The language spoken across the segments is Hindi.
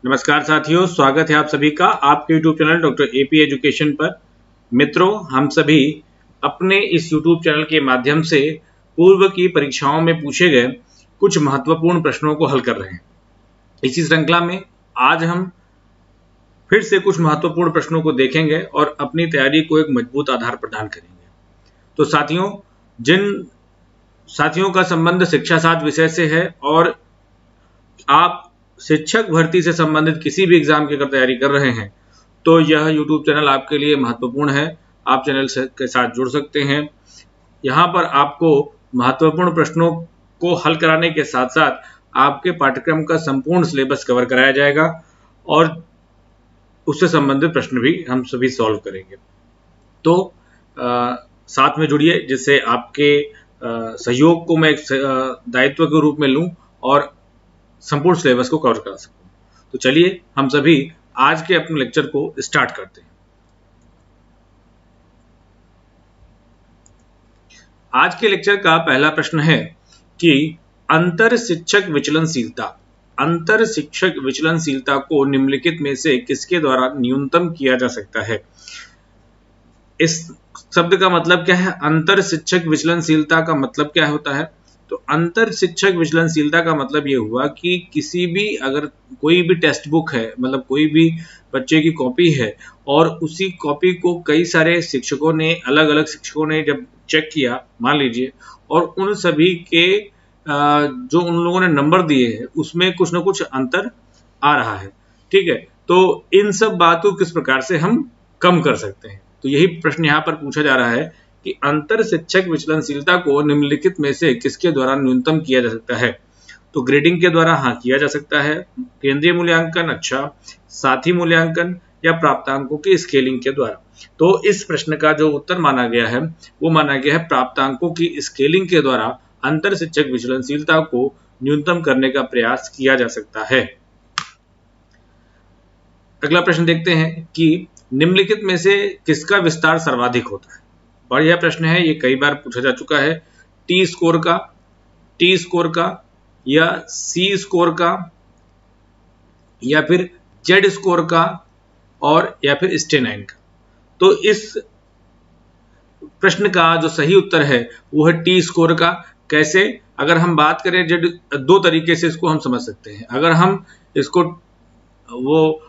नमस्कार साथियों, स्वागत है आप सभी का आपके YouTube channel doctor AP education पर। मित्रों, हम सभी अपने इस YouTube चैनल के माध्यम से पूर्व की परीक्षाओं में पूछे गए कुछ महत्वपूर्ण प्रश्नों को हल कर रहे हैं। इसी श्रृंखला में आज हम फिर से कुछ महत्वपूर्ण प्रश्नों को देखेंगे और अपनी तैयारी को एक मजबूत आधार प्रदान करेंगे। तो साथियों, जिन साथियों का संबंध शिक्षा शास्त्र विषय से है और आप शिक्षक भर्ती से संबंधित किसी भी एग्जाम की अगर तैयारी कर रहे हैं तो यह YouTube चैनल आपके लिए महत्वपूर्ण है। आप चैनल के साथ जुड़ सकते हैं। यहाँ पर आपको महत्वपूर्ण प्रश्नों को हल कराने के साथ साथ आपके पाठ्यक्रम का संपूर्ण सिलेबस कवर कराया जाएगा और उससे संबंधित प्रश्न भी हम सभी सॉल्व करेंगे। तो साथ में जुड़िए, जिससे आपके सहयोग को मैं एक दायित्व के रूप में लूं और संपूर्ण सिलेबस को कवर करा सकूं। तो चलिए हम सभी आज के अपने लेक्चर को स्टार्ट करते हैं। आज के लेक्चर का पहला प्रश्न है कि अंतर शिक्षक विचलनशीलता को निम्नलिखित में से किसके द्वारा न्यूनतम किया जा सकता है। इस शब्द का मतलब क्या है? अंतर शिक्षक विचलनशीलता का मतलब क्या होता है? तो अंतर शिक्षक विचलनशीलता का मतलब ये हुआ कि किसी भी अगर कोई भी टेक्स्ट बुक है, मतलब कोई भी बच्चे की कॉपी है और उसी कॉपी को कई सारे शिक्षकों ने, अलग अलग शिक्षकों ने जब चेक किया, मान लीजिए, और उन सभी के जो उन लोगों ने नंबर दिए हैं उसमें कुछ ना कुछ अंतर आ रहा है, ठीक है। तो इन सब बातों किस प्रकार से हम कम कर सकते हैं, तो यही प्रश्न यहाँ पर पूछा जा रहा है कि अंतर शिक्षक विचलनशीलता को निम्नलिखित में से किसके द्वारा न्यूनतम किया जा सकता है। तो ग्रेडिंग के द्वारा हाँ किया जा सकता है, केंद्रीय मूल्यांकन, अच्छा, साथी मूल्यांकन, या प्राप्तांकों की स्केलिंग के द्वारा। तो इस प्रश्न का जो उत्तर माना गया है वो माना गया है प्राप्तांकों की स्केलिंग के द्वारा अंतर शिक्षक विचलनशीलता को न्यूनतम करने का प्रयास किया जा सकता है। अगला प्रश्न देखते हैं कि निम्नलिखित में से किसका विस्तार सर्वाधिक होता है। बढ़िया प्रश्न है, ये कई बार पूछा जा चुका है। टी स्कोर का या सी स्कोर का या फिर जेड स्कोर का और या फिर स्टेनाइन का। तो इस प्रश्न का जो सही उत्तर है वो है टी स्कोर का। कैसे? अगर हम बात करें जेड, दो तरीके से इसको हम समझ सकते हैं। अगर हम इसको वो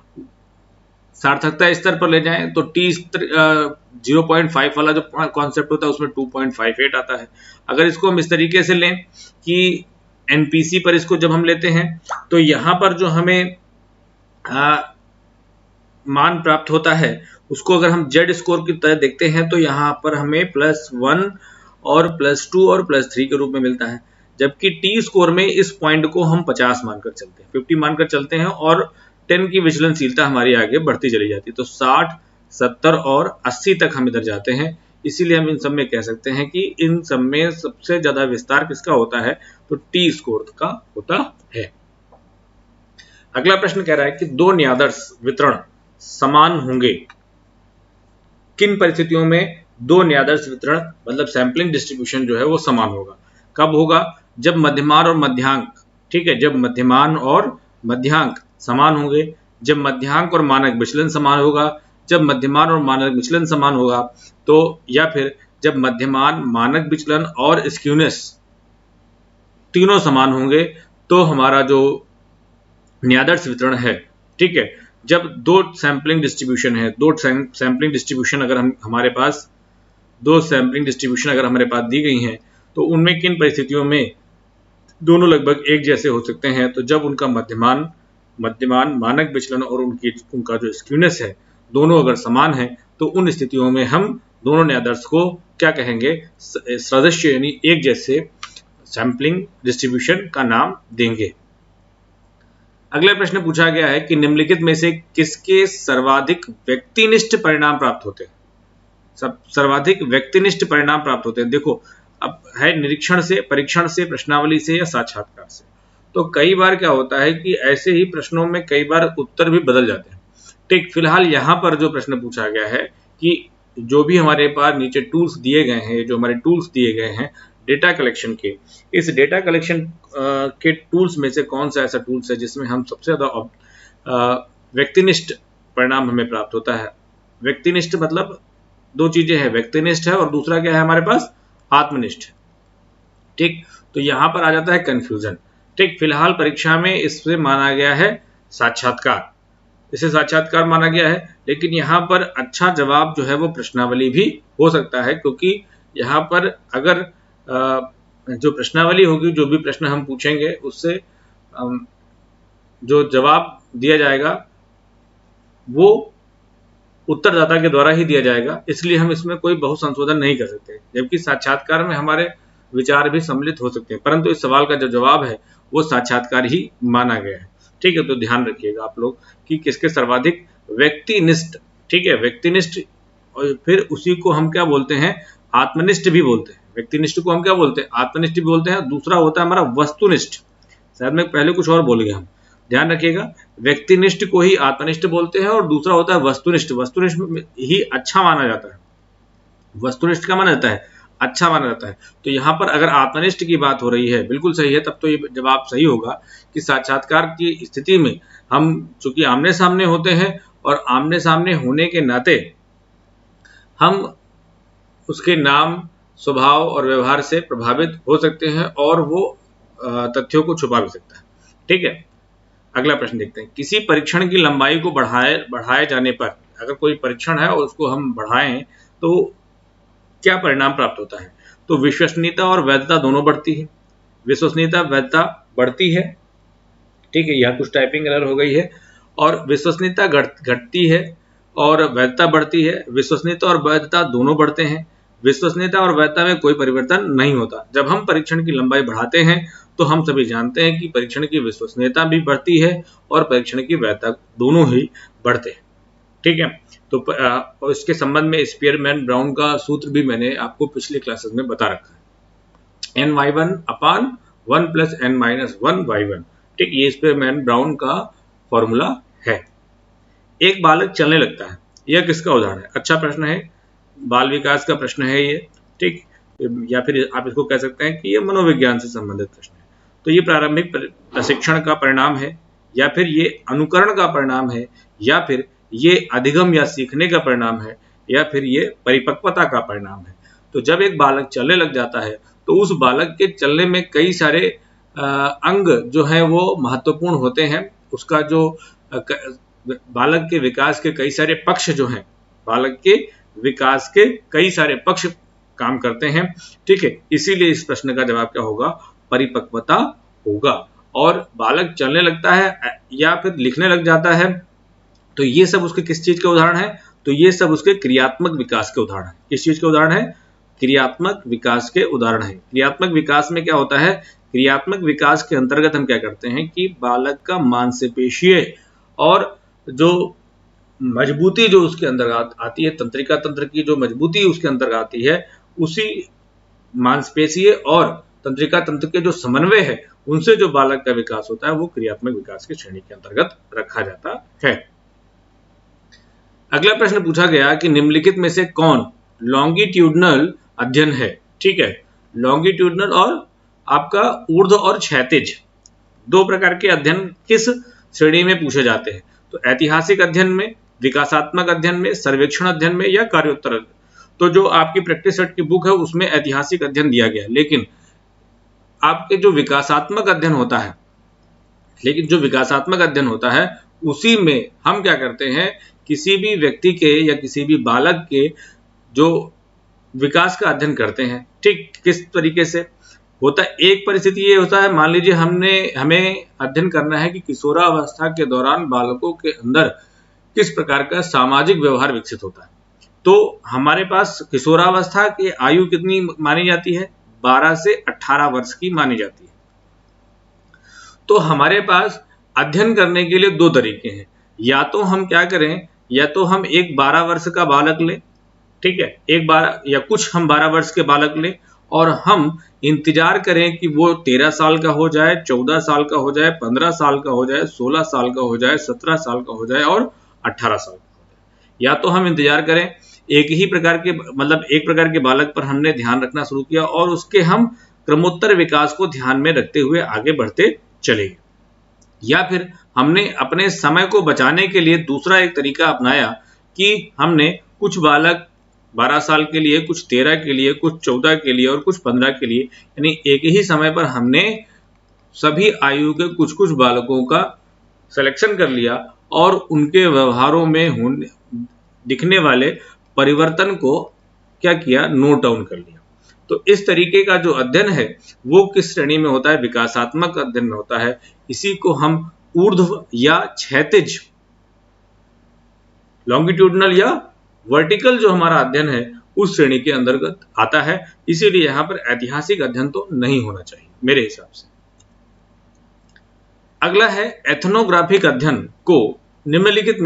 सार्थकता स्तर पर ले जाएं तो टी 0.5 वाला जो कॉन्सेप्ट होता है उसमें 2.58 आता है। अगर इसको हम इस तरीके से लें कि एनपीसी पर इसको जब हम लेते हैं तो यहाँ पर जो हमें मान प्राप्त होता है उसको अगर हम जेड स्कोर की तरह देखते हैं तो यहाँ पर हमें +1 और +2 और +3 के रूप में मिलता है, जबकि टी स्कोर में इस पॉइंट को हम 50 मानकर चलते हैं, 50 मानकर चलते हैं और 10 की विचलनशीलता हमारी आगे बढ़ती चली जाती है। तो 60, 70 और 80 तक हम इधर जाते हैं। इसीलिए हम इन सब में कह सकते हैं कि इन सब में सबसे ज्यादा विस्तार किसका होता है, तो टी स्कोर का होता है। अगला प्रश्न कह रहा है कि दो न्यादर्श वितरण समान होंगे। किन परिस्थितियों में दो न्यादर्श वितरण मतलब सैंपलिंग डिस्ट्रीब्यूशन जो है वो समान होगा? कब होगा? जब मध्यमान और मध्यांक, ठीक है, जब मध्यमान और मध्यांक समान होंगे, जब मध्यांक और मानक विचलन समान होगा, जब मध्यमान और मानक विचलन समान होगा, तो या फिर जब मध्यमान, मानक विचलन और स्क्यूनेस तीनों समान होंगे, तो हमारा जो न्यादर्श वितरण है, ठीक है। जब दो सैंपलिंग डिस्ट्रीब्यूशन है, दो सैंपलिंग डिस्ट्रीब्यूशन अगर हमारे पास दी गई हैं तो उनमें किन परिस्थितियों में दोनों लगभग एक जैसे हो सकते हैं? तो जब उनका मध्यमान, मानक विचलन और उनका जो स्क्यूनेस है दोनों अगर समान है तो उन स्थितियों में हम दोनों न्यादर्श को क्या कहेंगे? सदृश यानी एक जैसे सैंपलिंग डिस्ट्रीब्यूशन का नाम देंगे। अगला प्रश्न पूछा गया है कि निम्नलिखित में से किसके सर्वाधिक व्यक्तिनिष्ठ परिणाम प्राप्त होते हैं? सर्वाधिक व्यक्तिनिष्ठ परिणाम प्राप्त होते हैं। देखो, अब है निरीक्षण से, परीक्षण से, प्रश्नावली से या साक्षात्कार से। तो कई बार क्या होता है कि ऐसे ही प्रश्नों में कई बार उत्तर भी बदल जाते हैं, ठीक। फिलहाल यहाँ पर जो प्रश्न पूछा गया है कि जो भी हमारे पास नीचे टूल्स दिए गए हैं, जो हमारे टूल्स दिए गए हैं डेटा कलेक्शन के, इस डेटा कलेक्शन के टूल्स में से कौन सा ऐसा टूल्स है जिसमें हम सबसे ज्यादा व्यक्तिनिष्ठ परिणाम हमें प्राप्त होता है। व्यक्तिनिष्ठ मतलब दो चीजें हैं, व्यक्तिनिष्ठ है और दूसरा क्या है हमारे पास, आत्मनिष्ठ। ठीक, तो यहां पर आ जाता है कंफ्यूजन। ठीक, फिलहाल परीक्षा में इससे माना गया है साक्षात्कार, इसे साक्षात्कार माना गया है, लेकिन यहाँ पर अच्छा जवाब जो है वो प्रश्नावली भी हो सकता है, क्योंकि यहाँ पर अगर जो प्रश्नावली होगी, जो भी प्रश्न हम पूछेंगे उससे जो जवाब दिया जाएगा वो उत्तरदाता के द्वारा ही दिया जाएगा, इसलिए हम इसमें कोई बहुत संशोधन नहीं कर सकते, जबकि साक्षात्कार में हमारे विचार भी सम्मिलित हो सकते हैं, परंतु इस सवाल का जो जवाब है वो साक्षात्कार ही माना गया है। ठीक है, तो ध्यान रखिएगा आप लोग कि किसके सर्वाधिक व्यक्तिनिष्ठ। ठीक है, व्यक्तिनिष्ठ, और फिर उसी को हम क्या बोलते हैं, आत्मनिष्ठ भी बोलते हैं। व्यक्तिनिष्ठ को हम क्या बोलते हैं, आत्मनिष्ठ भी बोलते हैं। दूसरा होता है हमारा वस्तुनिष्ठ, शायद मैं पहले कुछ और बोल गया, हम ध्यान रखिएगा, व्यक्तिनिष्ठ को ही आत्मनिष्ठ बोलते हैं, और दूसरा होता है वस्तुनिष्ठ। वस्तुनिष्ठ ही अच्छा माना जाता है, वस्तुनिष्ठ का माना जाता है अच्छा माना जाता है। तो यहाँ पर अगर आत्मनिष्ठ की बात हो रही है, बिल्कुल सही है, तब तो ये जवाब सही होगा कि साक्षात्कार की स्थिति में हम चूंकि आमने सामने होते हैं, और आमने सामने होने के नाते हम उसके नाम, स्वभाव और व्यवहार से प्रभावित हो सकते हैं, और वो तथ्यों को छुपा भी सकता है। ठीक है, अगला प्रश्न देखते हैं। किसी परीक्षण की लंबाई को बढ़ाए जाने पर, अगर कोई परीक्षण है और उसको हम बढ़ाएं तो क्या परिणाम प्राप्त होता है। तो विश्वसनीयता और वैधता दोनों बढ़ती है। विश्वसनीयता, वैधता बढ़ती है। ठीक है, यह कुछ टाइपिंग एरर हो गई है। और विश्वसनीयता घटती है और वैधता बढ़ती है। विश्वसनीयता और वैधता दोनों बढ़ते हैं। विश्वसनीयता और वैधता में कोई परिवर्तन नहीं होता। जब हम परीक्षण की लंबाई बढ़ाते हैं तो हम सभी जानते हैं कि परीक्षण की विश्वसनीयता भी बढ़ती है और परीक्षण की वैधता दोनों ही बढ़ते हैं। ठीक है, तो इसके संबंध में स्पीयरमैन ब्राउन का सूत्र भी मैंने आपको पिछले क्लासेस में बता रखा है, ny1/1 + n-1y1। ठीक, ये स्पीयरमैन ब्राउन का फॉर्मूला है। एक बालक चलने लगता है, यह किसका उदाहरण है। अच्छा प्रश्न है, बाल विकास का प्रश्न है ये। ठीक, या फिर आप इसको कह सकते हैं कि ये मनोविज्ञान से संबंधित प्रश्न है। तो ये प्रारंभिक प्रशिक्षण का परिणाम है, या फिर ये अनुकरण का परिणाम है, या फिर ये अधिगम या सीखने का परिणाम है, या फिर ये परिपक्वता का परिणाम है। तो जब एक बालक चलने लग जाता है तो उस बालक के चलने में कई सारे अंग जो है वो महत्वपूर्ण होते हैं। उसका जो बालक के विकास के कई सारे पक्ष जो हैं, बालक के विकास के कई सारे पक्ष काम करते हैं। ठीक है, इसीलिए इस प्रश्न का जवाब क्या होगा, परिपक्वता होगा। और बालक चलने लगता है या फिर लिखने लग जाता है, तो ये सब उसके किस चीज के उदाहरण है, तो ये सब उसके क्रियात्मक विकास के उदाहरण है। किस चीज के उदाहरण है, क्रियात्मक विकास के उदाहरण है। क्रियात्मक विकास में क्या होता है, क्रियात्मक विकास के अंतर्गत हम क्या करते हैं कि बालक का मांसपेशीय और जो मजबूती जो उसके अंदर आती है, तंत्रिका तंत्र की जो मजबूती उसके अंदर आती है, उसी मांसपेशीय और तंत्रिका तंत्र के जो समन्वय है, उनसे जो बालक का विकास होता है वो क्रियात्मक विकास की श्रेणी के अंतर्गत रखा जाता है। अगला प्रश्न पूछा गया कि निम्नलिखित में से कौन लॉन्गिट्यूडनल अध्ययन है। ठीक है, लॉन्गिट्यूडनल और आपका ऊर्ध्व और क्षैतिज दो प्रकार के अध्ययन किस श्रेणी में पूछे जाते हैं। तो ऐतिहासिक अध्ययन में, विकासात्मक अध्ययन में, सर्वेक्षण अध्ययन में, या कार्योत्तर अध्ययन। तो जो आपकी प्रैक्टिस सेट की बुक है उसमें ऐतिहासिक अध्ययन दिया गया है, लेकिन आपके जो विकासात्मक अध्ययन होता है, उसी में हम क्या करते हैं, किसी भी व्यक्ति के या किसी भी बालक के जो विकास का अध्ययन करते हैं। ठीक, किस तरीके से होता है, एक परिस्थिति ये होता है, मान लीजिए हमें अध्ययन करना है कि किशोरावस्था के दौरान बालकों के अंदर किस प्रकार का सामाजिक व्यवहार विकसित होता है। तो हमारे पास किशोरावस्था की आयु कितनी मानी जाती है, 12 से 18 वर्ष की मानी जाती है। तो हमारे पास अध्ययन करने के लिए दो तरीके हैं, या तो हम क्या करें, या तो हम एक 12 वर्ष का बालक लें, ठीक है, एक 12 या कुछ हम 12 वर्ष के बालक लें, और हम इंतजार करें कि वो 13 साल का हो जाए, 14 साल का हो जाए, 15 साल का हो जाए, 16 साल का हो जाए, 17 साल का हो जाए और 18 साल का हो जाए। या तो हम इंतजार करें, एक ही प्रकार के मतलब एक प्रकार के बालक पर हमने ध्यान रखना शुरू किया और उसके हम क्रमोत्तर विकास को ध्यान में रखते हुए आगे बढ़ते चले गए। या फिर हमने अपने समय को बचाने के लिए दूसरा एक तरीका अपनाया कि हमने कुछ बालक 12 साल के लिए, कुछ 13 के लिए, कुछ 14 के लिए और कुछ 15 के लिए, यानी एक ही समय पर हमने सभी आयु के कुछ कुछ बालकों का सिलेक्शन कर लिया और उनके व्यवहारों में दिखने वाले परिवर्तन को क्या किया, नोट डाउन कर लिया। तो इस तरीके का जो अध्ययन है वो किस श्रेणी में होता है, विकासात्मक अध्ययन में होता है। इसी को हम ऊर्ध्व या क्षैतिज, लॉन्गिट्यूडनल या वर्टिकल जो हमारा अध्ययन है उस श्रेणी के अंतर्गत आता है। इसीलिए यहाँ पर ऐतिहासिक अध्ययन तो नहीं होना चाहिए मेरे हिसाब से। अगला है एथनोग्राफिक अध्ययन को निम्नलिखित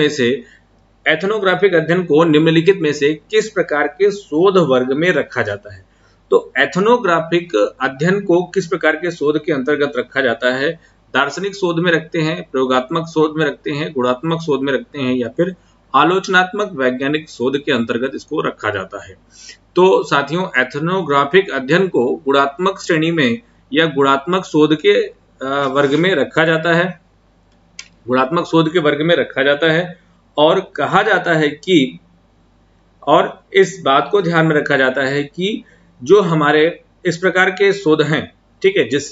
में से किस प्रकार के शोध वर्ग में रखा जाता है। तो एथनोग्राफिक अध्ययन को किस प्रकार के शोध के अंतर्गत रखा जाता है, दार्शनिक शोध में रखते हैं, प्रयोगात्मक शोध में रखते हैं, गुणात्मक शोध में रखते हैं, या फिर आलोचनात्मक वैज्ञानिक शोध के अंतर्गत इसको रखा जाता है। तो साथियों, एथनोग्राफिक अध्ययन को गुणात्मक श्रेणी में या गुणात्मक शोध के वर्ग में रखा जाता है, गुणात्मक शोध के वर्ग में रखा जाता है। और कहा जाता है कि, और इस बात को ध्यान में रखा जाता है कि जो हमारे इस प्रकार के शोध हैं, ठीक है, जिस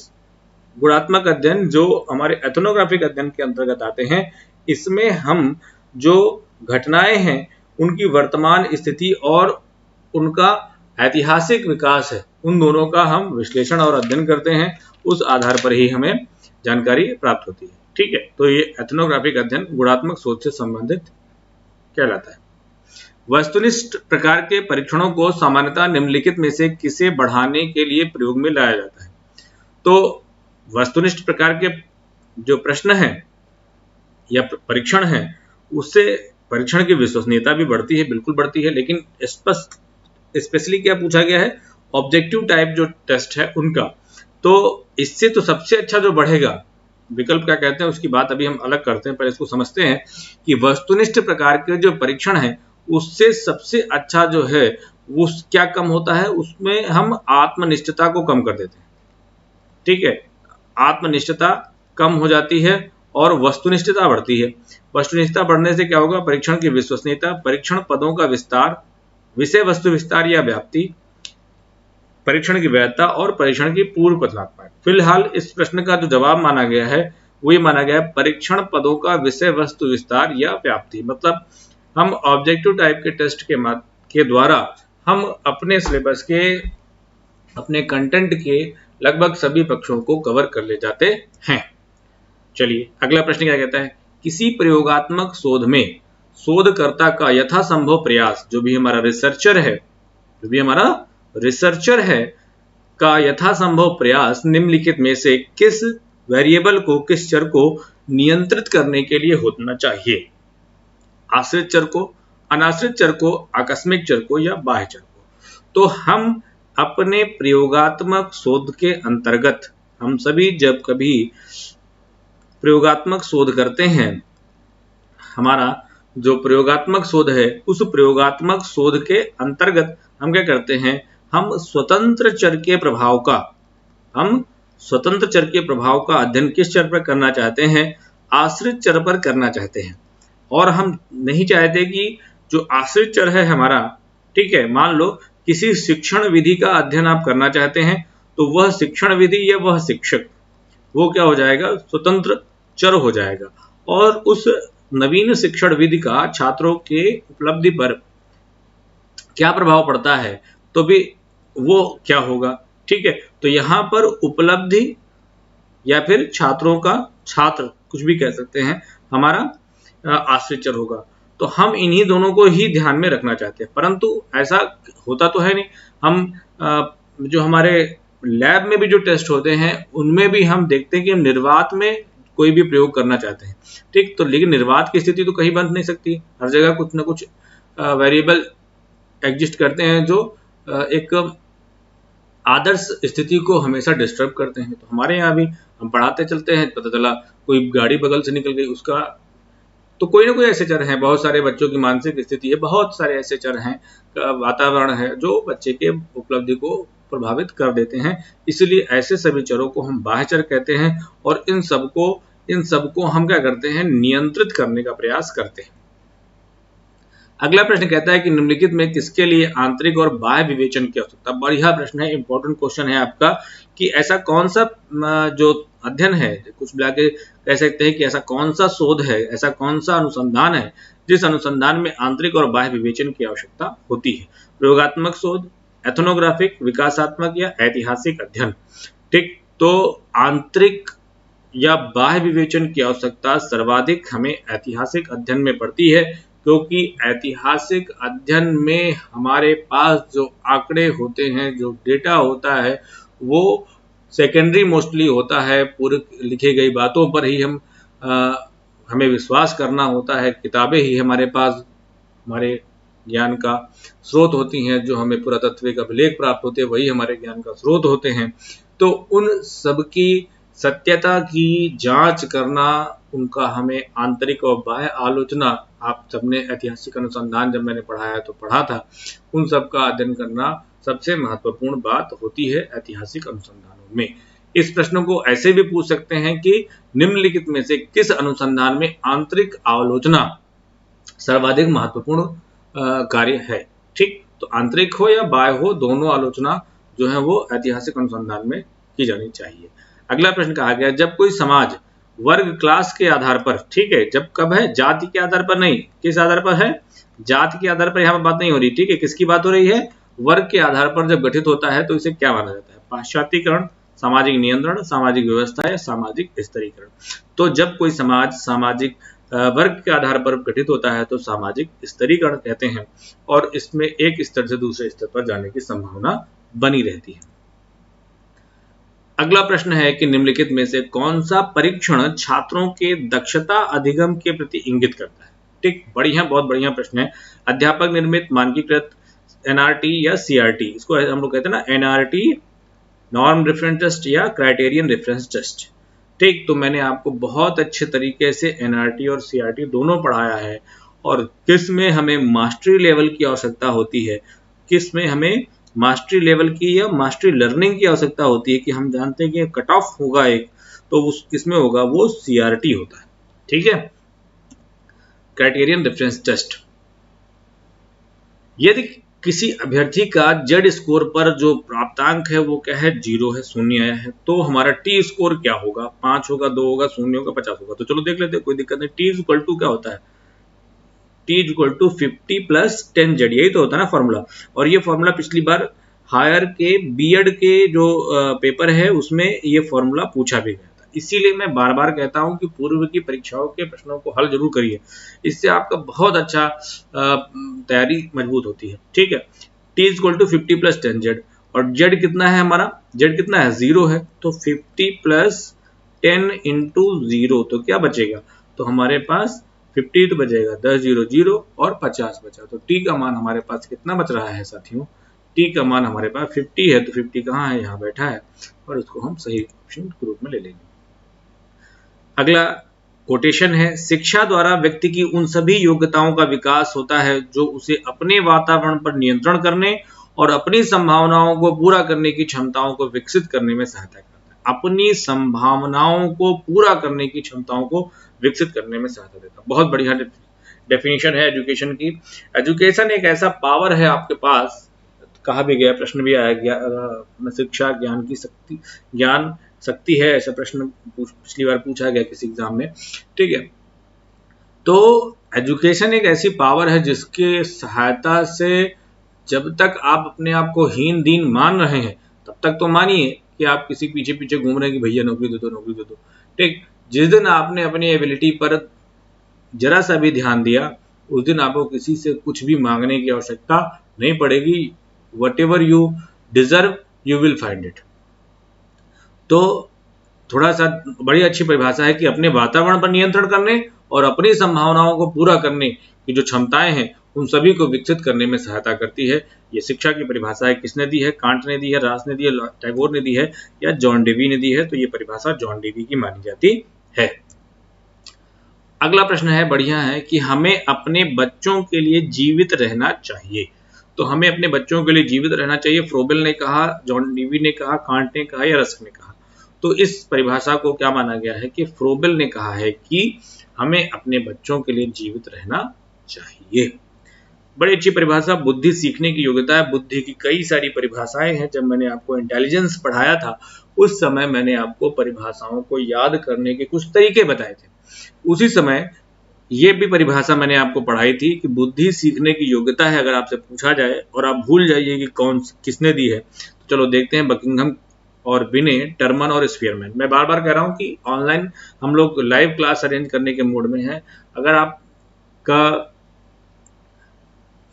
गुणात्मक अध्ययन जो हमारे एथनोग्राफिक अध्ययन के अंतर्गत आते हैं, इसमें हम जो घटनाएं हैं उनकी वर्तमान स्थिति और उनका ऐतिहासिक विकास है, उन दोनों का हम विश्लेषण और अध्ययन करते हैं। उस आधार पर ही हमें जानकारी प्राप्त होती है। ठीक है, तो ये एथनोग्राफिक अध्ययन गुणात्मक शोध से संबंधित कहलाता है। वस्तुनिष्ठ प्रकार के परीक्षणों को सामान्यतः निम्नलिखित में से किसे बढ़ाने के लिए प्रयोग में लाया जाता है। तो वस्तुनिष्ठ प्रकार के जो प्रश्न हैं या परीक्षण हैं, उससे परीक्षण की विश्वसनीयता भी बढ़ती है, बिल्कुल बढ़ती है। लेकिन स्पेशली क्या पूछा गया है, ऑब्जेक्टिव टाइप जो टेस्ट है उनका, तो इससे तो सबसे अच्छा जो बढ़ेगा, विकल्प क्या कहते हैं उसकी बात अभी हम अलग करते हैं, पहले इसको समझते हैं कि वस्तुनिष्ठ प्रकार के जो परीक्षण है उससे सबसे अच्छा जो है वो क्या कम होता है, उसमें हम आत्मनिष्ठता को कम कर देते हैं। ठीक है, आत्मनिष्ठता कम हो जाती है और वस्तुनिष्ठता बढ़ती है। वस्तुनिष्ठता बढ़ने से क्या होगा, परीक्षण की विश्वसनीयता, परीक्षण पदों का विस्तार, विषय वस्तु विस्तार या व्याप्ति, परीक्षण की वैधता और परीक्षण की पूर्व कथनात्मक। फिलहाल इस प्रश्न का जो जवाब माना गया है वो ये माना गया है, परीक्षण पदों का विषय वस्तु विस्तार या व्याप्ति। मतलब हम ऑब्जेक्टिव टाइप के टेस्ट के द्वारा हम अपने सिलेबस के, अपने कंटेंट के लगभग सभी पक्षों को कवर कर ले जाते हैं। चलिए अगला प्रश्न क्या कहता है, किसी प्रयोगात्मक शोध में शोधकर्ता का यथासंभव प्रयास, जो भी हमारा रिसर्चर है का यथासंभव प्रयास निम्नलिखित में से किस वेरिएबल को, किस चर को नियंत्रित करने के लिए होना चाहिए। आश्रित चर को, अनाश्रित चर को, आकस्मिक चर को या बाह्य चर को। तो हम अपने प्रयोगात्मक शोध के अंतर्गत, हम सभी जब कभी प्रयोगात्मक शोध करते हैं, हमारा जो प्रयोगात्मक शोध है उस प्रयोगात्मक शोध के अंतर्गत हम क्या करते हैं, हम स्वतंत्र चर के प्रभाव का अध्ययन किस चर पर करना चाहते हैं, आश्रित चर पर करना चाहते हैं। और हम नहीं चाहते कि जो आश्रित चर है हमारा, ठीक है, मान लो किसी शिक्षण विधि का अध्ययन आप करना चाहते हैं, तो वह शिक्षण विधि या वह शिक्षक वो क्या हो जाएगा, स्वतंत्र चर हो जाएगा। और उस नवीन शिक्षण विधि का छात्रों के उपलब्धि पर क्या प्रभाव पड़ता है, तो भी वो क्या होगा। ठीक है, तो यहाँ पर उपलब्धि या फिर छात्रों का, छात्र कुछ भी कह सकते हैं, हमारा आश्रित चर होगा। तो हम इन्हीं दोनों को ही ध्यान में रखना चाहते हैं, परंतु ऐसा होता तो है नहीं। हम जो हमारे लैब में भी जो टेस्ट होते हैं उनमें भी हम देखते हैं कि हम निर्वात में कोई भी प्रयोग करना चाहते हैं, ठीक, तो लेकिन निर्वात की स्थिति तो कहीं बन नहीं सकती, हर जगह कुछ ना कुछ वेरिएबल एग्जिस्ट करते हैं जो एक आदर्श स्थिति को हमेशा डिस्टर्ब करते हैं। तो हमारे यहाँ भी हम पढ़ाते चलते हैं, पता चला कोई गाड़ी बगल से निकल गई, उसका तो कोई ना कोई ऐसे चर हैं, बहुत सारे बच्चों की मानसिक स्थिति है, बहुत सारे ऐसे चर हैं, वातावरण है जो बच्चे के उपलब्धि को प्रभावित कर देते हैं। इसलिए ऐसे सभी चरों को हम बाह्य चर कहते हैं और इन सबको इन सबको हम क्या करते हैं, नियंत्रित करने का प्रयास करते हैं। अगला प्रश्न कहता है कि निम्नलिखित में किसके लिए आंतरिक और बाह्य विवेचन की आवश्यकता। बढ़िया प्रश्न है, इंपॉर्टेंट क्वेश्चन है आपका कि ऐसा कौन सा जो अध्ययन है, कुछ मिला के कह सकते हैं कि ऐसा कौन सा शोध है, ऐसा कौन सा अनुसंधान है जिस अनुसंधान में आंतरिक और बाह्य विवेचन की आवश्यकता होती है। प्रयोगात्मक शोध, एथनोग्राफिक, विकासात्मक या ऐतिहासिक अध्ययन। ठीक, तो आंतरिक या बाह्य विवेचन की आवश्यकता सर्वाधिक हमें ऐतिहासिक अध्ययन में पड़ती है, क्योंकि ऐतिहासिक अध्ययन में हमारे पास जो आंकड़े होते हैं, जो डेटा होता है, वो सेकेंडरी मोस्टली होता है। पूरे लिखी गई बातों पर ही हमें विश्वास करना होता है। किताबें ही हमारे पास हमारे ज्ञान का स्रोत होती हैं, जो हमें पुरातत्विक अभिलेख प्राप्त होते हैं वही हमारे ज्ञान का स्रोत होते हैं। तो उन सब की सत्यता की जांच करना, उनका हमें आंतरिक और बाह्य आलोचना, आप सबने ऐतिहासिक अनुसंधान जब मैंने पढ़ाया तो पढ़ा था, उन सब का अध्ययन करना सबसे महत्वपूर्ण बात होती है ऐतिहासिक अनुसंधानों में। इस प्रश्न को ऐसे भी पूछ सकते हैं कि निम्नलिखित में से किस अनुसंधान में आंतरिक आलोचना सर्वाधिक महत्वपूर्ण कार्य है। ठीक, तो आंतरिक हो या बाह्य हो, दोनों आलोचना जो है वो ऐतिहासिक अनुसंधान में की जानी चाहिए। अगला प्रश्न कहा गया, जब कोई समाज वर्ग क्लास के आधार पर, ठीक है, जब कब है, जाति के आधार पर नहीं, किस आधार पर है, जाति के आधार पर यहाँ पर बात नहीं हो रही, ठीक है, किसकी बात हो रही है, वर्ग के आधार पर जब गठित होता है तो इसे क्या माना जाता है, पाश्चात्यकरण, सामाजिक नियंत्रण, सामाजिक व्यवस्था या सामाजिक स्तरीकरण। तो जब कोई समाज सामाजिक वर्ग के आधार पर गठित होता है तो सामाजिक स्तरीकरण कहते हैं, और इसमें एक स्तर से दूसरे स्तर पर जाने की संभावना बनी रहती है। अगला प्रश्न है कि निम्नलिखित में से कौन सा परीक्षण छात्रों के दक्षता अधिगम के प्रति इंगित करता है। ठीक, बढ़िया, बहुत बढ़िया प्रश्न है। अध्यापक निर्मित मानकीकृत एनआरटी या सीआरटी, इसको हम लोग कहते हैं ना, एनआरटी नॉर्म रेफरेंस टेस्ट या क्राइटेरियन रेफरेंस टेस्ट। ठीक, तो मैंने आपको बहुत अच्छे तरीके से एनआरटी और सीआरटी दोनों पढ़ाया है, और किस में हमें मास्टरी लेवल की आवश्यकता होती है, किस में हमें मास्टरी लेवल की या मास्टरी लर्निंग की आवश्यकता होती है, कि हम जानते हैं कि कट ऑफ होगा एक, तो उस किसमें होगा, वो सीआरटी होता है। ठीक है, क्राइटेरियन रेफरेंस टेस्ट। यदि किसी अभ्यर्थी का जेड स्कोर पर जो प्राप्तांक है वो क्या है, 0 है, 0 आया है, तो हमारा टी स्कोर क्या होगा, 5 होगा, 2 होगा, 0 होगा, 50 होगा। तो चलो देख लेते हैं, कोई दिक्कत नहीं। टी इक्वल टू क्या होता है, T equal to 50 plus 10 Z, यही तो होता है ना फॉर्मूला। और ये फॉर्मूला पिछली बार हायर के बीएड के जो पेपर है उसमें ये फॉर्मूला पूछा भी गया था। इसीलिए मैं बार बार कहता हूं कि पूर्व की परीक्षाओं के प्रश्नों को हल जरूर करिए, इससे आपका बहुत अच्छा तैयारी मजबूत होती है। ठीक है, T equal to 50 plus 10 Z, और जेड कितना है हमारा, जेड कितना है, 0 है, तो 50 प्लस 10 इंटू 0, तो क्या बचेगा, तो हमारे पास 50 तो बचेगा, 10 0 0 और 50 बचा। तो टी का मान हमारे पास कितना बच रहा है साथियों, टी का मान हमारे पास 50 है, तो 50 कहाँ है, यहाँ बैठा है, और इसको हम सही ऑप्शन के रूप में ले लेंगे। अगला कोटेशन है, शिक्षा द्वारा व्यक्ति की उन सभी योग्यताओं का विकास होता है जो उसे अपने वातावरण पर नियंत्रण करने और अपनी संभावनाओं को पूरा करने की क्षमताओं को विकसित करने में सहायता करता है। अपनी संभावनाओं को पूरा करने की क्षमताओं को विकसित करने में सहायता देता है। बहुत बढ़िया डेफिनेशन है एजुकेशन की। एजुकेशन एक ऐसा पावर है आपके पास, कहा भी गया, प्रश्न भी आया गया, शिक्षा ज्ञान की शक्ति, ज्ञान शक्ति है, ऐसा प्रश्न पिछली बार पूछा गया किसी एग्जाम में। ठीक है, तो एजुकेशन एक ऐसी पावर है जिसके सहायता से जब तक आप अपने आप को हीन दीन मान रहे हैं तब तक तो मानिए कि आप किसी पीछे पीछे घूम रहे हैं कि भैया नौकरी दे दो, नौकरी दे दो। ठीक, जिस दिन आपने अपनी एबिलिटी पर जरा सा भी ध्यान दिया, उस दिन आपको किसी से कुछ भी मांगने की आवश्यकता नहीं पड़ेगी। whatever you deserve you will find it। तो थोड़ा सा बड़ी अच्छी परिभाषा है कि अपने वातावरण पर नियंत्रण करने और अपनी संभावनाओं को पूरा करने की जो क्षमताएं हैं उन सभी को विकसित करने में सहायता करती है। ये शिक्षा की परिभाषा है, किसने दी है, कांट ने दी है, रास ने दी है, टैगोर ने दी है, या जॉन डेवी ने दी है। तो ये परिभाषा जॉन डेवी की मानी जाती है। अगला प्रश्न है, बढ़िया है, कि हमें अपने बच्चों के लिए जीवित रहना चाहिए। तो हमें अपने बच्चों के लिए जीवित रहना चाहिए, फ्रोबेल ने कहा, जॉन डेवी ने कहा, कांट ने कहा या रस्क ने कहा। तो इस परिभाषा को क्या माना गया है कि फ्रोबेल ने कहा है कि हमें अपने बच्चों के लिए जीवित रहना चाहिए। बड़ी अच्छी परिभाषा। बुद्धि सीखने की योग्यता है। बुद्धि की कई सारी परिभाषाएं हैं। जब मैंने आपको इंटेलिजेंस पढ़ाया था उस समय मैंने आपको परिभाषाओं को याद करने के कुछ तरीके बताए थे। उसी समय ये भी परिभाषा मैंने आपको पढ़ाई थी कि बुद्धि सीखने की योग्यता है। अगर आपसे पूछा जाए और आप भूल जाइए कि कौन किसने दी है, तो चलो देखते हैं बकिंघम और बिने, टर्मन और स्पीयरमैन। मैं बार बार कह रहा हूं कि ऑनलाइन हम लोग लाइव क्लास अरेंज करने के मूड में हैं। अगर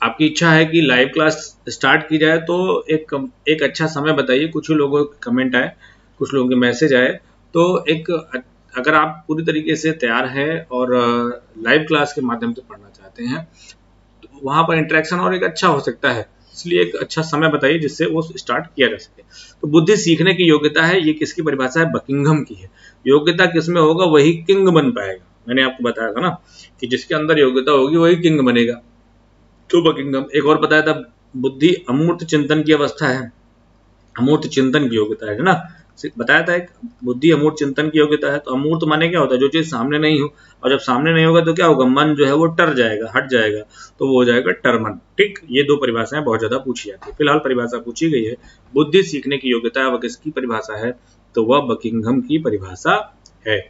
आपकी इच्छा है कि लाइव क्लास स्टार्ट की जाए तो एक अच्छा समय बताइए। कुछ लोगों के कमेंट आए, कुछ लोगों के मैसेज आए, तो अगर आप पूरी तरीके से तैयार है और लाइव क्लास के माध्यम से पढ़ना चाहते हैं तो वहां पर इंटरेक्शन और एक अच्छा हो सकता है, इसलिए एक अच्छा समय बताइए जिससे वो स्टार्ट किया जा सके। तो बुद्धि सीखने की योग्यता है, ये किसकी परिभाषा है? बकिंघम की है। योग्यता किसमें होगा? वही किंग बन पाएगा। मैंने आपको बताया था ना कि जिसके अंदर योग्यता होगी वही किंग बनेगा। तो बकिंघम। एक और बताया था, बुद्धि अमूर्त चिंतन की अवस्था है, अमूर्त चिंतन की योग्यता है ना। बताया था एक, बुद्धि अमूर्त चिंतन की योग्यता है। तो अमूर्त माने क्या होता है? जो चीज सामने नहीं हो, और जब सामने नहीं होगा तो क्या होगा? मन जो है वो टर जाएगा, हट जाएगा, तो वो हो जाएगा टर्मन। ठीक, ये दो परिभाषाएं बहुत ज्यादा पूछी जाती है। फिलहाल परिभाषा पूछी गई है बुद्धि सीखने की योग्यता है, वह किसकी परिभाषा है? तो वह बकिंघम की परिभाषा है।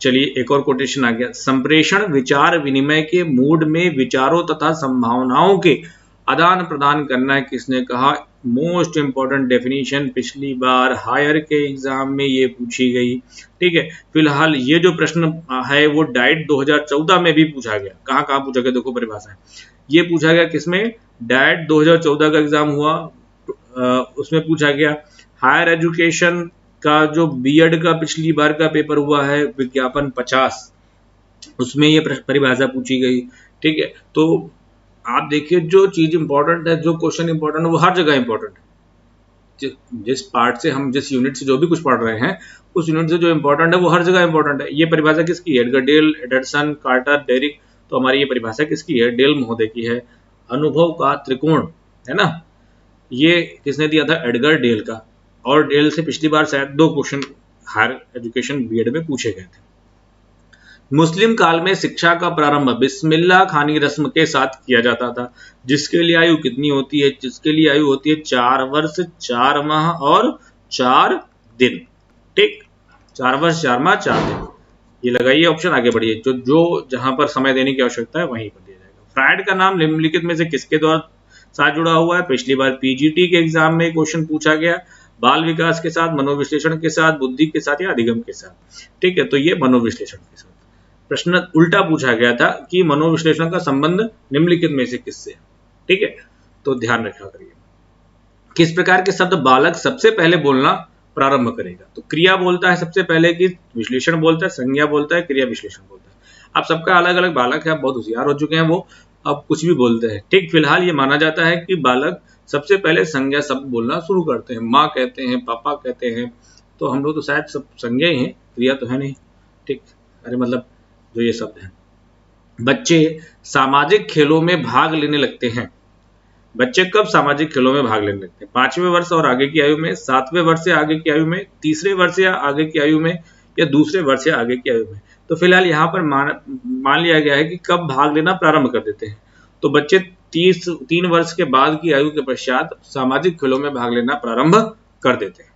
चलिए एक और कोटेशन आ गया। संप्रेषण विचार विनिमय के मूड में विचारों तथा संभावनाओं के आदान प्रदान करना है। किसने कहा? मोस्ट इंपॉर्टेंट डेफिनेशन, पिछली बार हायर के एग्जाम में ये पूछी गई। ठीक है, फिलहाल ये जो प्रश्न है वो डाइट 2014 में भी पूछा गया। कहाँ कहाँ पूछा गया? देखो परिभाषा, ये पूछा गया किसमें? डाइट 2014 का एग्जाम हुआ, उसमें पूछा गया। हायर एजुकेशन का जो बीएड का पिछली बार का पेपर हुआ है, विज्ञापन 50, उसमें ये परिभाषा पूछी गई। ठीक है, तो आप देखिए जो चीज इंपॉर्टेंट है, जो क्वेश्चन इंपॉर्टेंट है, वो हर जगह इंपॉर्टेंट है। जिस पार्ट से हम, जिस यूनिट से जो भी कुछ पढ़ रहे हैं, उस यूनिट से जो इंपॉर्टेंट है वो हर जगह इंपॉर्टेंट है। ये परिभाषा किसकी है? Edgar Dale, Anderson, Carter, Derrick. तो हमारी ये परिभाषा किसकी है? डेल महोदय की है। अनुभव का त्रिकोण है ना, ये किसने दिया था? एडगर डेल का। और डेल से पिछली बार शायद 2 क्वेश्चन हायर एजुकेशन बीएड में पूछे गए थे। मुस्लिम काल में शिक्षा का प्रारंभ बिस्मिल्लाह खानी रस्म के साथ किया जाता था, जिसके लिए आयु कितनी होती है? जिसके लिए आयु होती है 4 वर्ष 4 माह और 4 दिन। ठीक, 4 वर्ष 4 माह 4 दिन। ये लगाइए ऑप्शन, आगे बढ़िए। जो जहां पर समय देने की आवश्यकता है वहीं पर दिया जाएगा। फ्रायड का नाम निम्नलिखित में से किसके द्वारा साथ जुड़ा हुआ है? पिछली बार पीजीटी के एग्जाम में क्वेश्चन पूछा गया। बाल विकास के साथ, मनोविश्लेषण के साथ, बुद्धि के साथ या अधिगम के साथ। ठीक है, तो ये मनोविश्लेषण के साथ। प्रश्न उल्टा पूछा गया था कि मनोविश्लेषण का संबंध निम्नलिखित में से किससे है? ठीक है, तो ध्यान रखा करिए। किस प्रकार के शब्द बालक सबसे पहले बोलना प्रारंभ करेगा? तो क्रिया बोलता है सबसे पहले, कि विश्लेषण बोलता है, संज्ञा बोलता है, क्रिया विश्लेषण बोलता है। अब सबका अलग अलग बालक है, बहुत होशियार हो चुके हैं वो, अब कुछ भी बोलते हैं। ठीक, फिलहाल ये माना जाता है कि बालक सबसे पहले संज्ञा शब्द बोलना शुरू करते हैं। माँ कहते हैं, पापा कहते हैं, तो हम लोग तो शायद सब संज्ञा ही हैं, क्रिया तो है नहीं। ठीक, अरे मतलब जो ये शब्द हैं। बच्चे सामाजिक खेलों में भाग लेने लगते हैं। बच्चे कब सामाजिक खेलों में भाग लेने लगते हैं? 5वें वर्ष और आगे की आयु में, 7वें वर्ष से आगे की आयु में, तीसरे वर्ष या आगे की आयु में, या दूसरे वर्ष या आगे की आयु में। तो फिलहाल यहाँ पर मान लिया गया है कि कब भाग लेना प्रारंभ कर देते हैं। तो बच्चे 3 वर्ष के बाद की आयु के पश्चात सामाजिक खेलों में भाग लेना प्रारंभ कर देते हैं।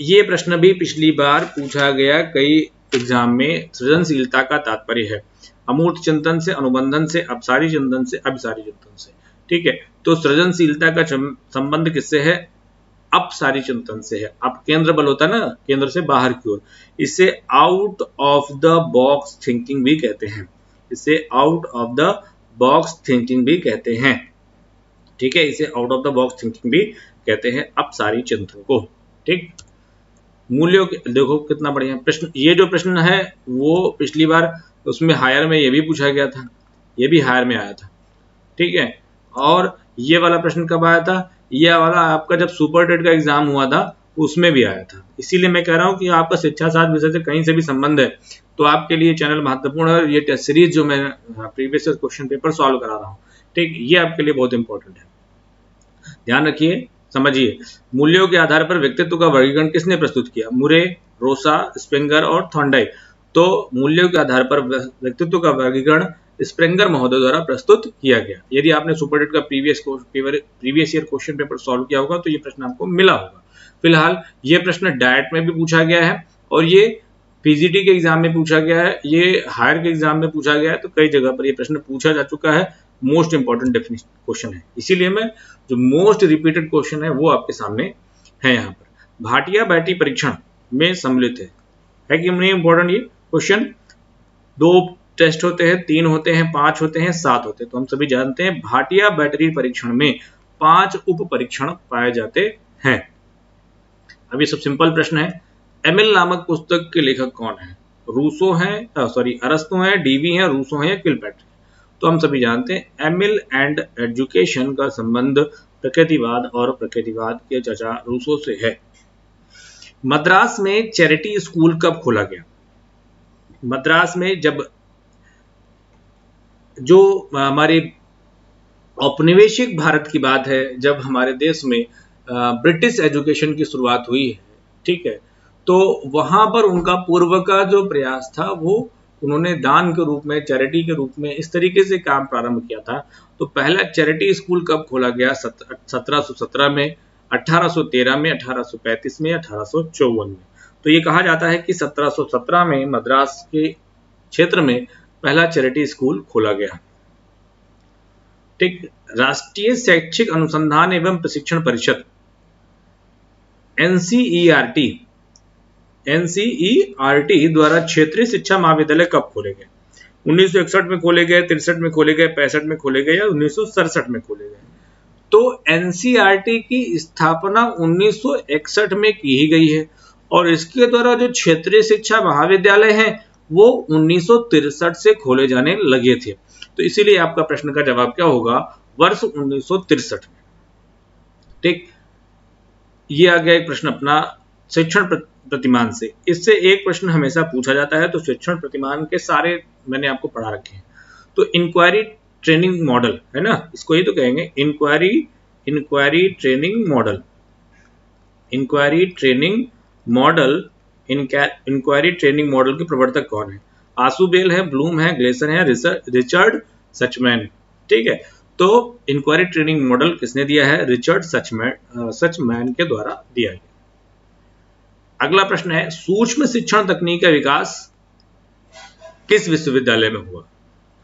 ये प्रश्न भी पिछली बार पूछा गया कई एग्जाम में। सृजनशीलता का तात्पर्य है अमूर्त चिंतन से, अनुबंधन से, अपसारी चिंतन से, अभिसारी चिंतन से। ठीक है, तो सृजनशीलता का संबंध किससे है? अपसारी चिंतन से है। अब केंद्र बल होता है ना, केंद्र से बाहर की ओर, इसे out of the box thinking भी कहते हैं। इसे out of the box thinking भी कहते हैं। ठीक है, इसे out of the box thinking भी कहते हैं अपसारी चिंतन को। ठीक, मूल्यों के देखो कितना बढ़िया प्रश्न। ये जो प्रश्न है वो पिछली बार उसमें हायर में ये भी पूछा गया था, ये भी हायर में आया था। ठीक है, और ये वाला प्रश्न कब आया था? ये वाला आपका जब सुपर टेट का एग्जाम हुआ था उसमें भी आया था। इसीलिए मैं कह रहा हूँ कि आपका शिक्षा शास्त्र विषय से कहीं से भी संबंध है तो आपके लिए चैनल महत्वपूर्ण है। ये टेस्ट सीरीज जो मैं प्रीवियस क्वेश्चन पेपर सॉल्व करा रहा हूँ, ठीक, ये आपके लिए बहुत इंपॉर्टेंट है। ध्यान रखिए, समझिए, मूल्यों के आधार पर व्यक्तित्व का वर्गीकरण किसने प्रस्तुत किया? मुरे, रोसा, स्प्रेंगर और थॉर्नडाइक। तो मूल्यों के आधार पर व्यक्तित्व का वर्गीकरण स्प्रेंगर महोदय द्वारा प्रस्तुत किया गया। यदि आपने सुपरटेट का previous year question paper solve किया होगा तो ये प्रश्न आपको मिला होगा। फिलहाल ये प्रश्न डायट में भी पूछा गया है और ये पीजीटी के एग्जाम में पूछा गया है, ये हायर के एग्जाम में पूछा गया है, तो कई जगह पर ये प्रश्न पूछा जा चुका है। मोस्ट इंपॉर्टेंट डेफिनेशन क्वेश्चन है, इसीलिए मैं जो मोस्ट रिपीटेड क्वेश्चन है वो आपके सामने है यहाँ पर। भाटिया बैटरी परीक्षण में सम्मिलित है कि नहीं इंपॉर्टेंट ये क्वेश्चन? 2 टेस्ट होते हैं, 3 होते हैं, 5 होते हैं, 7 होते हैं। तो हम सभी जानते हैं भाटिया बैटरी परीक्षण में 5 उप परीक्षण पाए जाते हैं। अब ये सब सिंपल प्रश्न है। एमिल नामक पुस्तक के लेखक कौन है? रूसो हैं, अरस्तु हैं, डीवी हैं, रूसो हैं या किलपैट्री? तो हम सभी जानते हैं एमिल एंड एजुकेशन का संबंध प्रकृतिवाद और प्रकृतिवाद के चर्चा रूसो से है। मद्रास में चैरिटी स्कूल कब खोला गया? मद्रास में जब जो हमारे औपनिवेशिक भारत की बात है, जब हमारे देश में ब्रिटिश एजुकेशन की शुरुआत हुई है, ठीक है, तो वहां पर उनका पूर्व का जो प्रयास था वो उन्होंने दान के रूप में, चैरिटी के रूप में इस तरीके से काम प्रारंभ किया था। तो पहला चैरिटी स्कूल कब खोला गया? 1717 में, 1813 में, 1835 में, 1854 में। तो ये कहा जाता है कि 1717 में मद्रास के क्षेत्र में पहला चैरिटी स्कूल खोला गया। ठीक। राष्ट्रीय शैक्षिक अनुसंधान एवं प्रशिक्षण परिषद एनसीईआरटी द्वारा क्षेत्रीय शिक्षा महाविद्यालय कब खोले गए? 1961 में खोले गए, 63 में खोले गए, 65 में खोले गए या 1967 में खोले गए? तो एनसीईआरटी की स्थापना 1961 में की ही गई है और इसके द्वारा जो क्षेत्रीय शिक्षा महाविद्यालय हैं वो 1963 से खोले जाने लगे थे। तो इसीलिए आपका प्रश्न का जवाब क्या होगा? वर्ष 1963 में। ठीक, ये आ गया एक प्रश्न अपना शिक्षण प्रतिमान से। इससे एक प्रश्न हमेशा पूछा जाता है, तो शिक्षण प्रतिमान के सारे मैंने आपको पढ़ा रखे हैं। तो इंक्वायरी ट्रेनिंग मॉडल है ना, इसको ही तो कहेंगे inquiry training model. Inquiry training model के प्रवर्तक कौन है? आसुबेल है, ब्लूम है, ग्लेसन है, रिचर्ड सचमैन। ठीक है, तो इंक्वायरी ट्रेनिंग मॉडल किसने दिया है? रिचर्ड सचमैन के द्वारा दिया गया। अगला प्रश्न है, सूक्ष्म शिक्षण तकनीक का विकास किस विश्वविद्यालय में हुआ?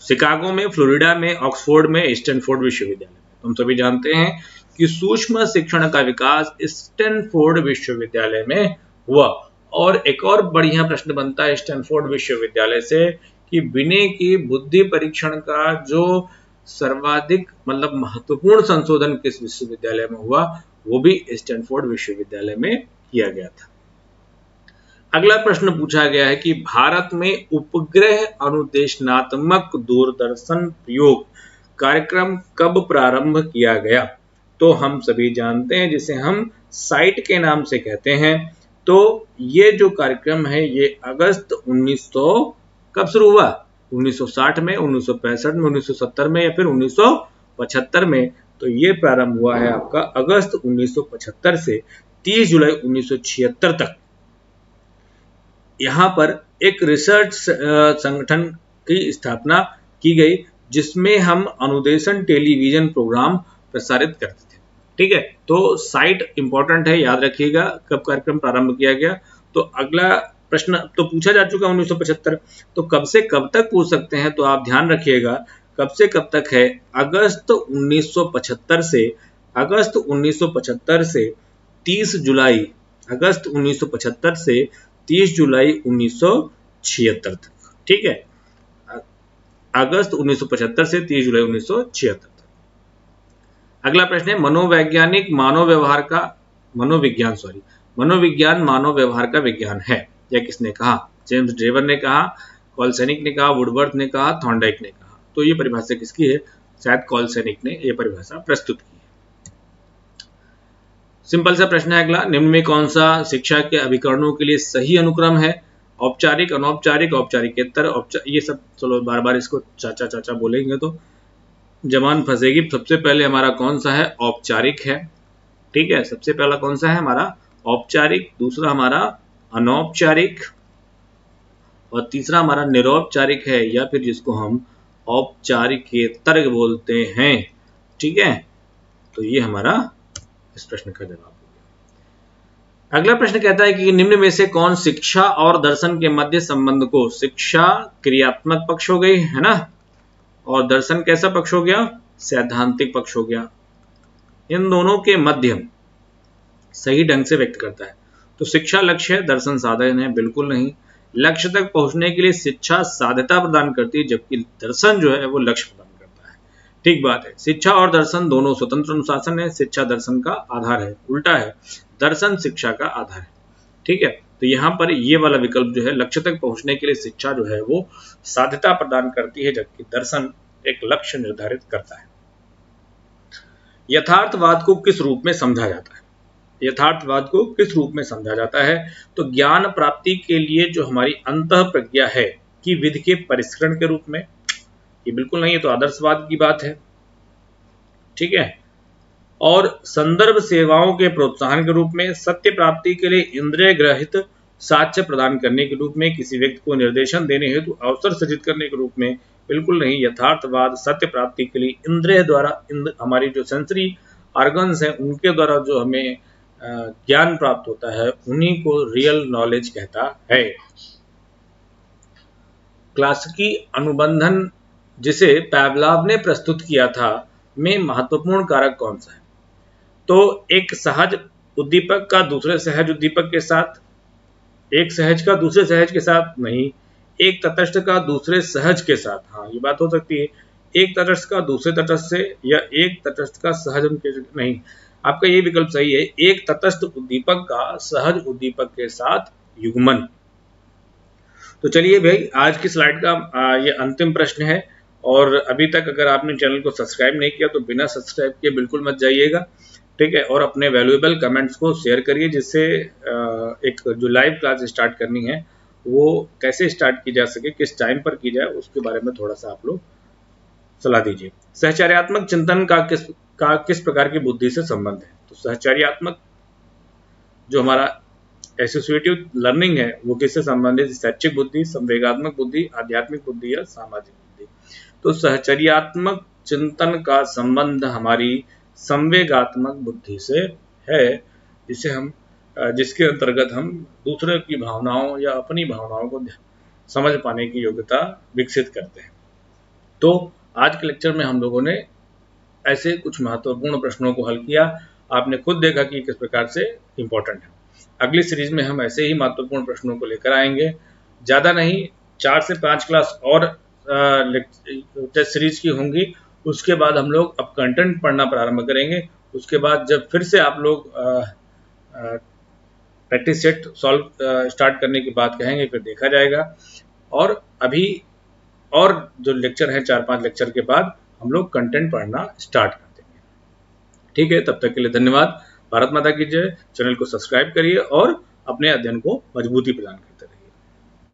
शिकागो में, फ्लोरिडा में, ऑक्सफोर्ड में, स्टैनफोर्ड विश्वविद्यालय में। हम सभी जानते हैं कि सूक्ष्म शिक्षण का विकास स्टैनफोर्ड विश्वविद्यालय में हुआ। और एक और बढ़िया प्रश्न बनता है स्टैनफोर्ड विश्वविद्यालय से कि विनय की बुद्धि परीक्षण का जो सर्वाधिक मतलब महत्वपूर्ण संशोधन किस विश्वविद्यालय में हुआ? वो भी स्टैनफोर्ड विश्वविद्यालय में किया गया था। अगला प्रश्न पूछा गया है कि भारत में उपग्रह अनुदेशनात्मक दूरदर्शन प्रयोग कार्यक्रम कब प्रारंभ किया गया? तो हम सभी जानते हैं, जिसे हम साइट के नाम से कहते हैं। तो ये जो कार्यक्रम है ये अगस्त 1900 कब शुरू हुआ? 1960 में, 1965 में, 1970 में या फिर 1975 में। तो ये प्रारंभ हुआ है आपका अगस्त 1975 से 30 जुलाई 1976 तक। यहाँ पर एक रिसर्च संगठन की स्थापना की गई जिसमें हम अनुदेशन टेलीविजन प्रोग्राम प्रसारित करते थे। ठीक है, तो साइट इंपॉर्टेंट है, याद रखिएगा कब कार्यक्रम प्रारंभ किया गया। तो अगला प्रश्न तो पूछा जा चुका 1975, तो कब से कब तक पूछ सकते हैं? तो आप ध्यान रखिएगा कब से कब तक है, अगस्त 1975 से 30 जुलाई, अगस्त 1975 से 30 जुलाई 1976 तक। ठीक है, अगस्त 1975 से 30 जुलाई 1976 तक। अगला प्रश्न है, मनोविज्ञान मानव व्यवहार का विज्ञान है, यह किसने कहा? जेम्स ड्रेवर ने कहा, कॉलसेनिक ने कहा, वुडवर्थ ने कहा, थॉर्नडाइक ने कहा। तो ये परिभाषा किसकी है? शायद कॉलसेनिक ने यह परिभाषा प्रस्तुत की है। सिंपल सा प्रश्न है अगला, निम्न में कौन सा शिक्षा के अभिकरणों के लिए सही अनुक्रम है? औपचारिक, अनौपचारिक, औपचारिकेतर, ये सब चलो बार बार इसको चाचा बोलेंगे तो जबान फंसेगी। सबसे पहले हमारा कौन सा है? औपचारिक है। ठीक है, सबसे पहला कौन सा है हमारा औपचारिक, दूसरा हमारा अनौपचारिक और तीसरा हमारा निरौपचारिक है या फिर जिसको हम औपचारिकेतर बोलते हैं। ठीक है, तो ये हमारा इस प्रश्न का जवाब हो गया। अगला प्रश्न कहता है कि निम्न में से कौन शिक्षा और दर्शन के मध्य संबंध को, शिक्षा क्रियात्मक पक्ष हो गई है ना, और दर्शन कैसा पक्ष हो गया, सैद्धांतिक पक्ष हो गया, इन दोनों के मध्य सही ढंग से व्यक्त करता है। तो शिक्षा लक्ष्य है, दर्शन साधन है, बिल्कुल नहीं। लक्ष्य तक पहुंचने के लिए शिक्षा साध्यता प्रदान करती है, जबकि दर्शन जो है वो लक्ष्य प्रदान करता है। ठीक बात है, शिक्षा और दर्शन दोनों स्वतंत्र अनुशासन है, शिक्षा दर्शन का आधार है, उल्टा है, दर्शन शिक्षा का आधार है। ठीक है, तो यहाँ पर ये वाला विकल्प जो है, लक्ष्य तक पहुंचने के लिए शिक्षा जो है वो साध्यता प्रदान करती है, जबकि दर्शन एक लक्ष्य निर्धारित करता है। यथार्थवाद को किस रूप में समझा जाता है, यथार्थवाद को किस रूप में समझा जाता है, तो ज्ञान प्राप्ति के लिए जो हमारी अंतः प्रज्ञा है कि विधि के परिष्करण के रूप में, ये बिल्कुल नहीं है, तो आदर्शवाद की बात है। ठीक है, और संदर्भ सेवाओं के प्रोत्साहन के रूप में, सत्य प्राप्ति के लिए इंद्रिय ग्रहित साक्ष्य प्रदान करने के रूप में, किसी व्यक्ति को निर्देशन देने हेतु अवसर सृजित करने के रूप में, बिल्कुल नहीं। यथार्थवाद सत्य प्राप्ति के लिए इंद्रिय द्वारा, हमारी जो सेंसरी ऑर्गन्स हैं उनके द्वारा जो हमें ज्ञान प्राप्त होता है, उन्हीं को रियल नॉलेज कहता है। क्लासिकी अनुबंधन जिसे पैवलाव ने प्रस्तुत किया था में महत्वपूर्ण कारक कौन सा है, तो एक सहज उद्दीपक का दूसरे सहज उद्दीपक के साथ, एक सहज का दूसरे सहज के साथ नहीं, एक तटस्थ का दूसरे सहज के साथ, हाँ ये बात हो सकती है, एक तटस्थ का दूसरे तटस्थ से, या एक तटस्थ का सहज उनके नहीं, आपका ये विकल्प सही है, एक तटस्थ उद्दीपक का सहज उद्दीपक के साथ युग्मन। तो चलिए भाई, आज की स्लाइड का ये अंतिम प्रश्न है, और अभी तक अगर आपने चैनल को सब्सक्राइब नहीं किया तो बिना सब्सक्राइब किए बिल्कुल मत जाइएगा। ठीक है, और अपने वैल्यूएबल कमेंट्स को शेयर करिए, जिससे एक जो लाइव क्लास स्टार्ट करनी है वो कैसे स्टार्ट की जा सके, किस टाइम पर की जाए, उसके बारे में थोड़ा सा आप लोग सलाह दीजिए। सहचर्यात्मक चिंतन का किस प्रकार की बुद्धि से संबंध है, तो सहचर्यात्मक जो हमारा एसोसिएटिव लर्निंग है वो किससे संबंधित, शैक्षिक बुद्धि, संवेगात्मक बुद्धि, आध्यात्मिक बुद्धि या सामाजिक बुद्धि। तो सहचर्यात्मक चिंतन का संबंध हमारी संवेगात्मक बुद्धि से है, जिसके अंतर्गत हम दूसरे की भावनाओं या अपनी भावनाओं को समझ पाने की योग्यता विकसित करते हैं। तो आज के लेक्चर में हम लोगों ने ऐसे कुछ महत्वपूर्ण प्रश्नों को हल किया, आपने खुद देखा कि किस प्रकार से इम्पोर्टेंट है। अगली सीरीज में हम ऐसे ही महत्वपूर्ण प्रश्नों को लेकर आएंगे, ज़्यादा नहीं, 4 से 5 क्लास और टेस्ट सीरीज की होंगी। उसके बाद हम लोग अब कंटेंट पढ़ना प्रारंभ करेंगे। उसके बाद जब फिर से आप लोग प्रैक्टिस सेट सॉल्व स्टार्ट करने की बात कहेंगे, फिर देखा जाएगा। और अभी और जो लेक्चर हैं 4-5 लेक्चर के बाद हम लोग कंटेंट पढ़ना स्टार्ट कर देंगे। ठीक है, तब तक के लिए धन्यवाद। भारत माता की जय। चैनल को सब्सक्राइब करिए और अपने अध्ययन को मजबूती प्रदान करते रहिए।